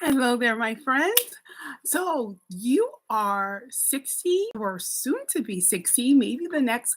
Hello there, my friend. So you are 60 or soon to be 60, maybe the next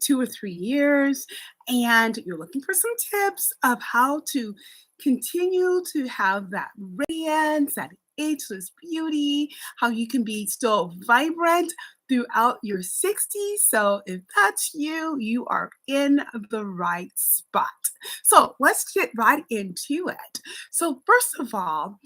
2 or 3 years, and you're looking for some tips of how to continue to have that radiance, that ageless beauty, how you can be still vibrant throughout your 60s. So if that's you, you are in the right spot. So let's get right into it. So, first of all,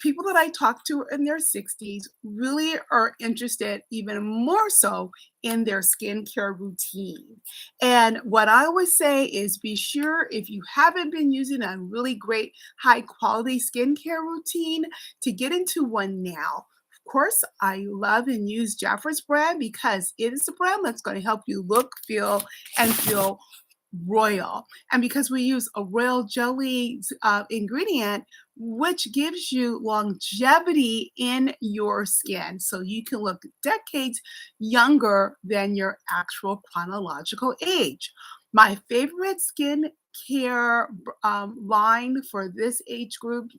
people that I talk to in their 60s really are interested, even more so, in their skincare routine. And what I always say is be sure if you haven't been using a really great high quality skincare routine to get into one now. Of course, I love and use Jeffress brand because it is a brand that's going to help you look, feel royal. And because we use a royal jelly ingredient, which gives you longevity in your skin. So you can look decades younger than your actual chronological age. My favorite skin care line for this age group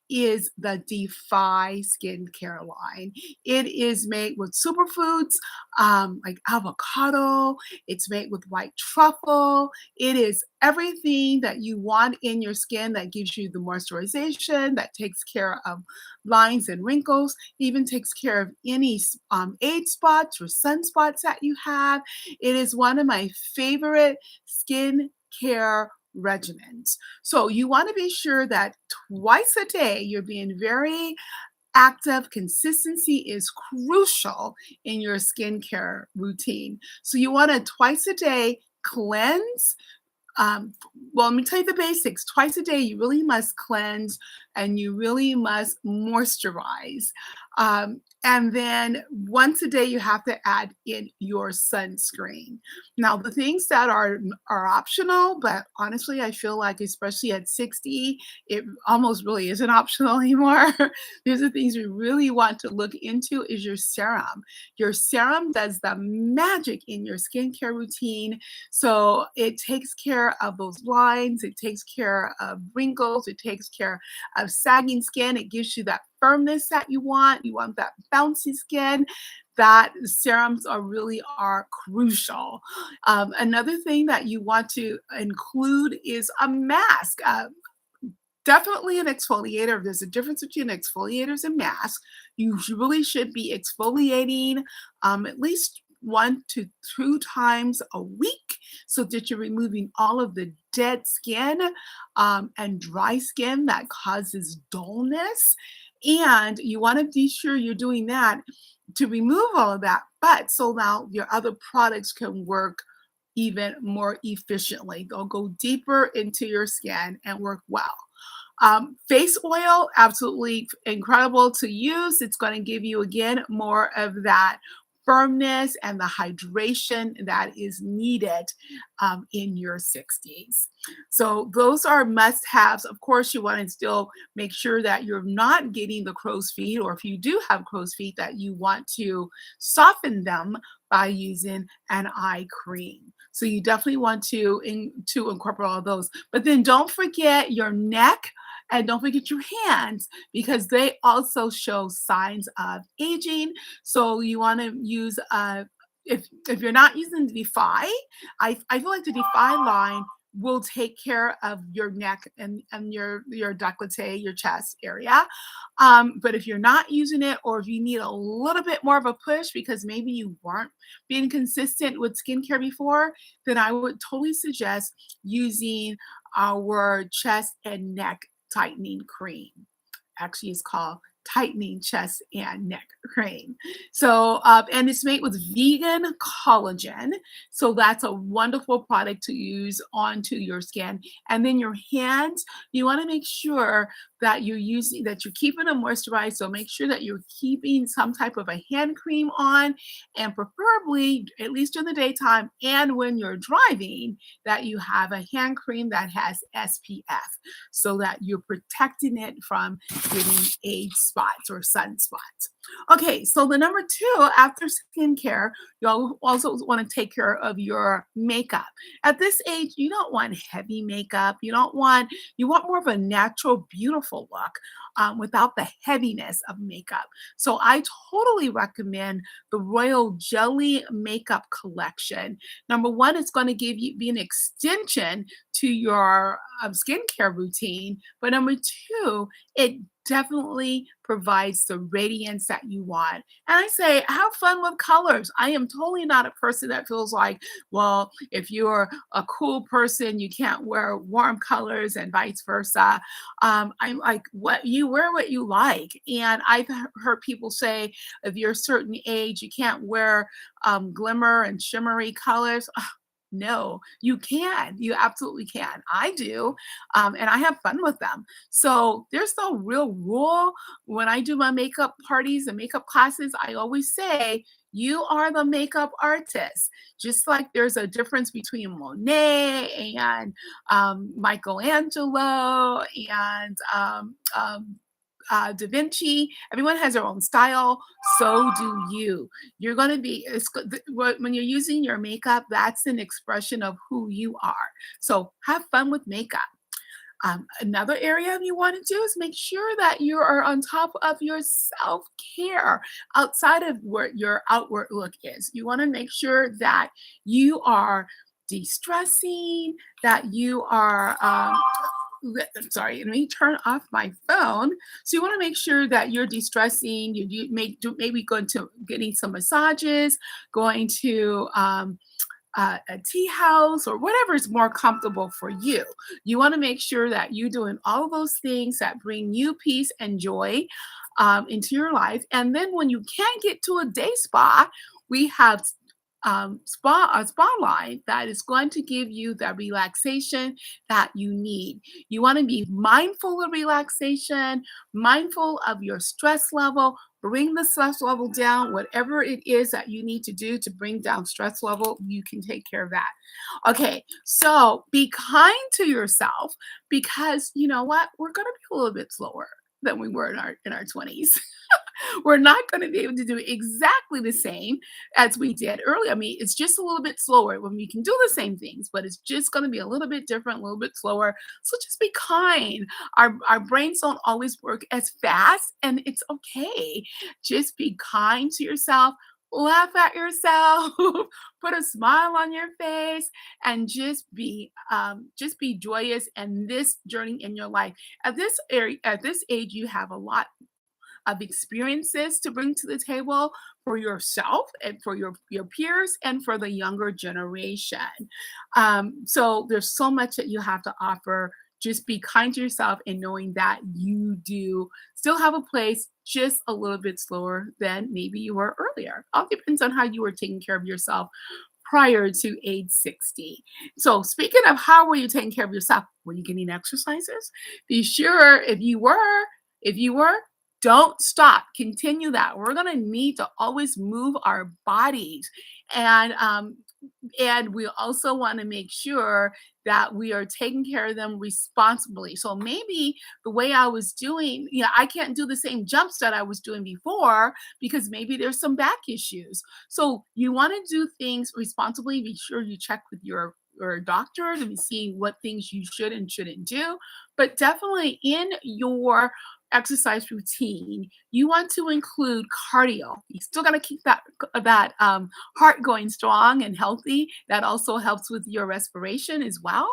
is the Defy skincare line. It is made with superfoods like avocado. It's made with white truffle. It is everything that you want in your skin that gives you the moisturization, that takes care of lines and wrinkles, even takes care of any age spots or sunspots that you have. It is one of my favorite skin care regimens. So you want to be sure that twice a day you're being very active. Consistency is crucial in your skincare routine. So you want to twice a day cleanse. Well, let me tell you the basics. Twice a day, you really must cleanse and you really must moisturize. And then once a day, you have to add in your sunscreen. Now, the things that are optional, but honestly, I feel like, especially at 60, it almost really isn't optional anymore. These are things we really want to look into is your serum. Your serum does the magic in your skincare routine. So it takes care of those lines, it takes care of wrinkles, it takes care of sagging skin. It gives you that firmness that you want. You want that bouncy skin. That serums are crucial. Another thing that you want to include is a mask. Definitely an exfoliator. There's a difference between exfoliators and masks. You really should be exfoliating at least 1 to 2 times a week so that you're removing all of the dead skin and dry skin that causes dullness. And you want to be sure you're doing that to remove all of that. But so now your other products can work even more efficiently. They'll go deeper into your skin and work well. Face oil, absolutely incredible to use. It's going to give you again more of that firmness and the hydration that is needed in your 60s. So those are must-haves. Of course, you want to still make sure that you're not getting the crow's feet, or if you do have crow's feet, that you want to soften them by using an eye cream. So you definitely want to incorporate all those. But then don't forget your neck and don't forget your hands because they also show signs of aging. So you want to use if you're not using the Defy, I feel like the Defy line will take care of your neck and your décolleté, your chest area. But if you're not using it, or if you need a little bit more of a push because maybe you weren't being consistent with skincare before, then I would totally suggest using our chest and neck tightening cream. Actually, it's called tightening chest and neck cream. So, and it's made with vegan collagen. So that's a wonderful product to use onto your skin. And then your hands, you want to make sure that you're keeping them moisturized. So make sure that you're keeping some type of a hand cream on, and preferably, at least during the daytime and when you're driving, that you have a hand cream that has SPF so that you're protecting it from getting age spots or sunspots. Okay, so the number two after skincare, you'll also want to take care of your makeup. At this age, you don't want heavy makeup. You want more of a natural, beautiful look without the heaviness of makeup. So I totally recommend the Royal Jelly Makeup Collection. Number one, it's going to be an extension to your skincare routine. But number two, it definitely provides the radiance that you want. And I say, have fun with colors. I am totally not a person that feels like, well, if you're a cool person, you can't wear warm colors and vice versa. I'm like, what you wear what you like. And I've heard people say, if you're a certain age, you can't wear glimmer and shimmery colors. No, you can. You absolutely can. I do. And I have fun with them. So there's no real rule. When I do my makeup parties and makeup classes, I always say, you are the makeup artist. Just like there's a difference between Monet and Michelangelo and Da Vinci. Everyone has their own style. So do you. You're going to be, when you're using your makeup, that's an expression of who you are. So have fun with makeup. Another area you want to do is make sure that you are on top of your self care outside of what your outward look is. You want to make sure that you are de stressing, that you are sorry, let me turn off my phone. So you want to make sure that you're de-stressing. Maybe going to getting some massages, going to a tea house or whatever is more comfortable for you. You want to make sure that you're doing all of those things that bring you peace and joy into your life. And then when you can't get to a day spa, we have a spa line that is going to give you the relaxation that you need. You want to be mindful of relaxation, mindful of your stress level. Bring the stress level down. Whatever it is that you need to do to bring down stress level, you can take care of that. Okay, so be kind to yourself because you know what? We're going to be a little bit slower than we were in our 20s. We're not going to be able to do exactly the same as we did earlier. I mean, it's just a little bit slower when we can do the same things, but it's just going to be a little bit different, a little bit slower. So just be kind. Our brains don't always work as fast, and it's okay. Just be kind to yourself. Laugh at yourself, put a smile on your face, and just be joyous in this journey in your life. At this age, you have a lot of experiences to bring to the table for yourself and for your peers and for the younger generation. So there's so much that you have to offer. Just be kind to yourself and knowing that you do still have a place just a little bit slower than maybe you were earlier. All depends on how you were taking care of yourself prior to age 60. So speaking of how were you taking care of yourself, were you getting exercises? Be sure if you were, don't stop. Continue that. We're going to need to always move our bodies. And we also want to make sure that we are taking care of them responsibly. So maybe the way I was doing, I can't do the same jumps that I was doing before because maybe there's some back issues. So you want to do things responsibly. Be sure you check with your doctor to see what things you should and shouldn't do. But definitely in your exercise routine, you want to include cardio. You still got to keep that heart going strong and healthy. That also helps with your respiration as well,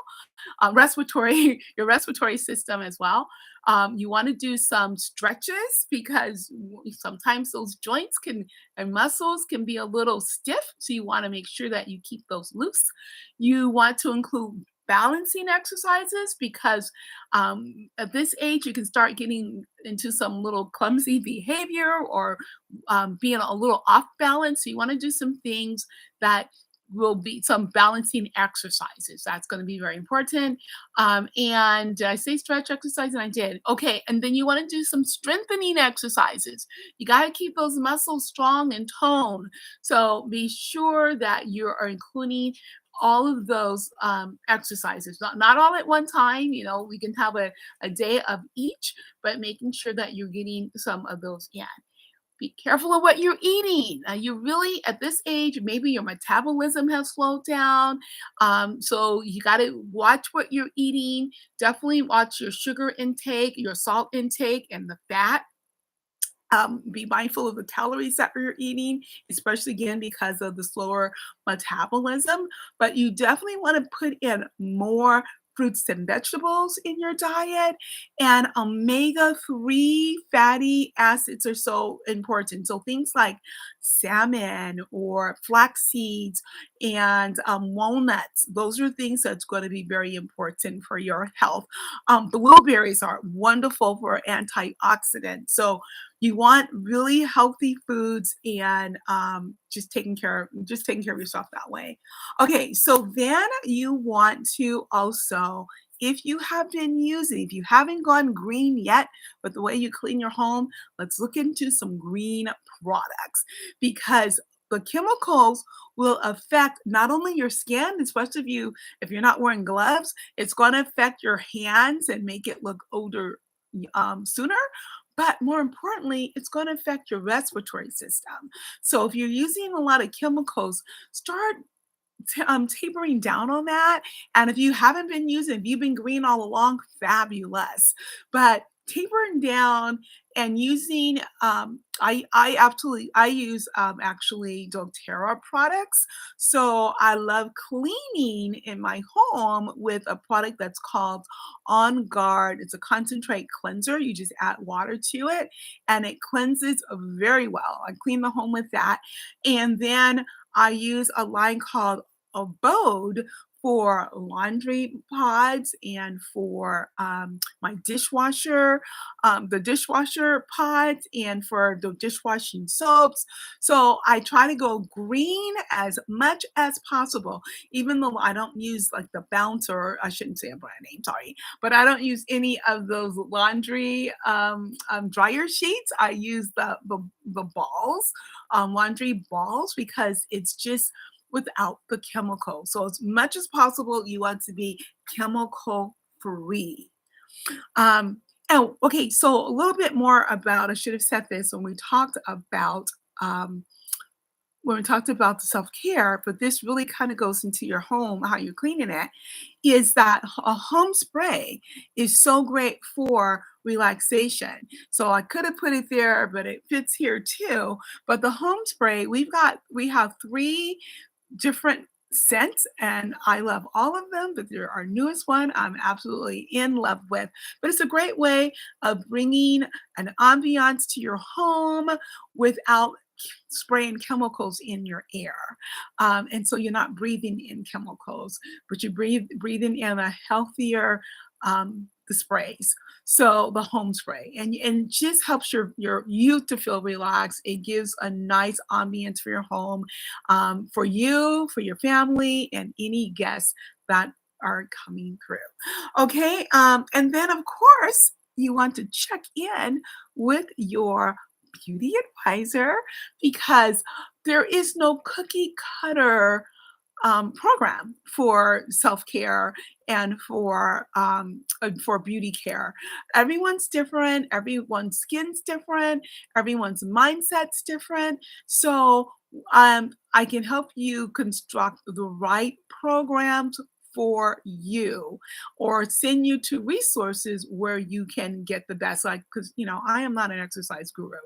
your respiratory system as well. You want to do some stretches because sometimes those joints and muscles can be a little stiff. So you want to make sure that you keep those loose. You want to include balancing exercises because at this age you can start getting into some little clumsy behavior or being a little off balance. So you want to do some things that will be some balancing exercises. That's going to be very important. And did I say stretch exercise? And I did. Okay. And then you want to do some strengthening exercises. You got to keep those muscles strong and toned. So be sure that you are including all of those exercises, not all at one time. You know, we can have a day of each, but making sure that you're getting some of those in. Be careful of what you're eating. You really, at this age, maybe your metabolism has slowed down. So you got to watch what you're eating. Definitely watch your sugar intake, your salt intake, and the fat. Be mindful of the calories that you're eating, especially again because of the slower metabolism. But you definitely want to put in more fruits and vegetables in your diet, and omega-3 fatty acids are so important. So things like salmon or flax seeds and walnuts, those are things that's going to be very important for your health. The blueberries are wonderful for antioxidants. So you want really healthy foods and just taking care of yourself that way. Okay, so then you want to also, if you have been using, if you haven't gone green yet with the way you clean your home, let's look into some green products because the chemicals will affect not only your skin, especially if you're not wearing gloves, it's going to affect your hands and make it look older sooner. But more importantly, it's going to affect your respiratory system. So if you're using a lot of chemicals, start tapering down on that. And if you haven't been using, if you've been green all along, fabulous. But tapering down and using, I use actually DoTerra products. So I love cleaning in my home with a product that's called On Guard. It's a concentrate cleanser. You just add water to it and it cleanses very well. I clean the home with that. And then I use a line called Abode for laundry pods and for my dishwasher, the dishwasher pods, and for the dishwashing soaps. So I try to go green as much as possible, even though I don't use like the Bouncer, I shouldn't say a brand name, sorry, but I don't use any of those laundry dryer sheets. I use the balls, laundry balls, because it's just without the chemical. So as much as possible, you want to be chemical free. Um, oh, okay. So a little bit more about, I should have said this um, when we talked about the self-care, but this really kind of goes into your home, how you're cleaning it, is that a home spray is so great for relaxation. So I could have put it there, but it fits here too. But the home spray, we have three different scents and I love all of them, but there our newest one I'm absolutely in love with. But it's a great way of bringing an ambiance to your home without spraying chemicals in your air. And so you're not breathing in chemicals, but you're breathing in a healthier the sprays. So the home spray and just helps your you to feel relaxed. It gives a nice ambience for your home, for you, for your family, and any guests that are coming through. Okay, and then of course you want to check in with your beauty advisor because there is no cookie cutter program for self-care and for beauty care. Everyone's different, everyone's skin's different, everyone's mindset's different. So I can help you construct the right programs for you or send you to resources where you can get the best, like, because I am not an exercise guru.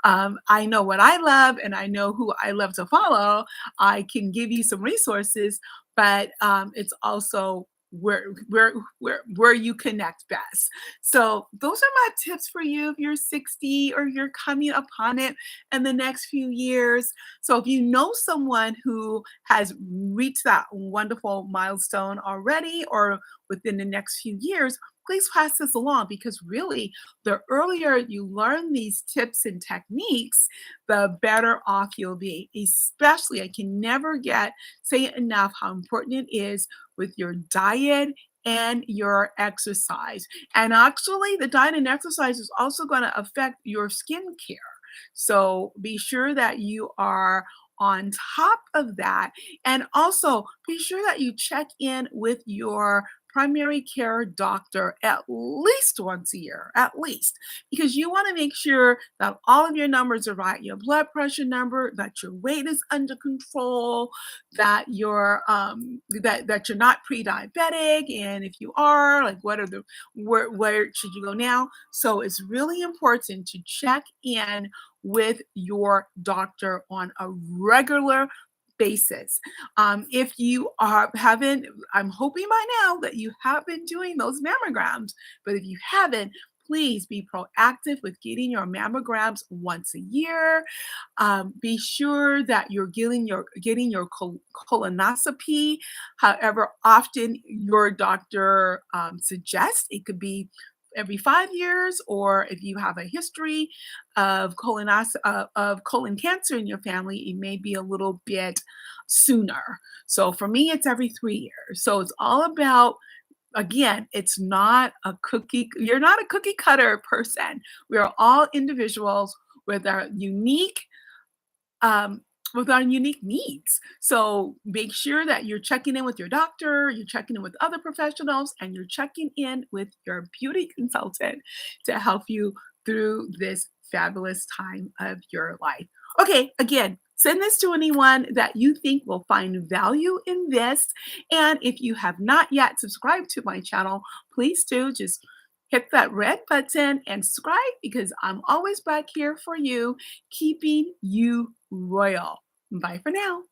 I know what I love and I know who I love to follow. I can give you some resources, but it's also where you connect best. So those are my tips for you if you're 60 or you're coming upon it in the next few years. So if you know someone who has reached that wonderful milestone already or within the next few years, please pass this along because really the earlier you learn these tips and techniques, the better off you'll be. Especially, I can never say it enough how important it is with your diet and your exercise. And actually, the diet and exercise is also going to affect your skincare. So be sure that you are on top of that, and also be sure that you check in with your primary care doctor at least once a year, at least, because you want to make sure that all of your numbers are right, your blood pressure number, that your weight is under control, that you're not pre-diabetic, and if you are, like what are the where should you go now? So it's really important to check in with your doctor on a regular basis. If you are haven't, I'm hoping by now that you have been doing those mammograms, but if you haven't, please be proactive with getting your mammograms once a year. Be sure that you're getting your colonoscopy, however often your doctor suggests. It could be every 5 years, or if you have a history of colon cancer in your family, it may be a little bit sooner. So for me, it's every 3 years. So it's all about, again, it's not a cookie. You're not a cookie cutter person. We are all individuals with our um, unique needs. So make sure that you're checking in with your doctor, you're checking in with other professionals, and you're checking in with your beauty consultant to help you through this fabulous time of your life. Okay, again, send this to anyone that you think will find value in this. And if you have not yet subscribed to my channel, please do just hit that red button and subscribe, because I'm always back here for you, keeping you royal. Bye for now.